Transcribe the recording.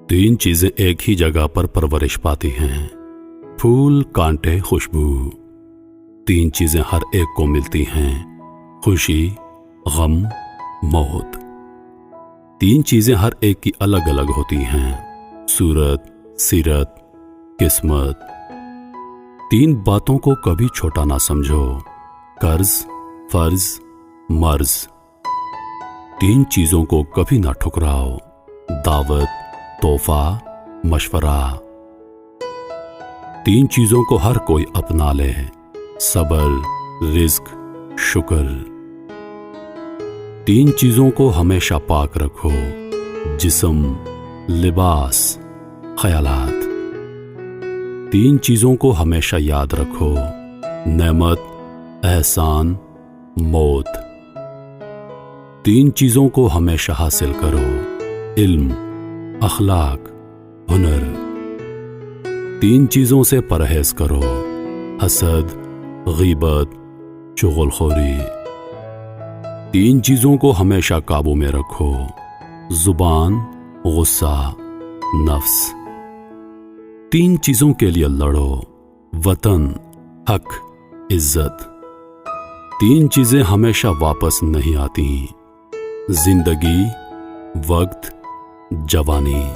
तीन चीजें एक ही जगह पर परवरिश पाती हैं, फूल, कांटे, खुशबू। तीन चीजें हर एक को मिलती हैं, खुशी, गम, मौत। तीन चीजें हर एक की अलग अलग होती हैं, सूरत, सीरत, किस्मत। तीन बातों को कभी छोटा ना समझो, कर्ज, फर्ज, मर्ज। तीन चीजों को कभी ना ठुकराओ, दावत, तोहफा, मशवरा। तीन चीजों को हर कोई अपना ले, सब्र, रिज्क, शुक्र। तीन चीजों को हमेशा पाक रखो, जिस्म, लिबास, ख्यालात। तीन चीजों को हमेशा याद रखो, नेमत, एहसान, मौत। तीन चीजों को हमेशा हासिल करो, इल्म, अखलाक, हुनर। तीन चीजों से परहेज करो, हसद, गीबत, चुगलखोरी। तीन चीजों को हमेशा काबू में रखो, जुबान, गुस्सा, नफ्स। तीन चीजों के लिए लड़ो, वतन, हक, इज्जत। तीन चीजें हमेशा वापस नहीं आती, जिंदगी, वक्त, जवानी।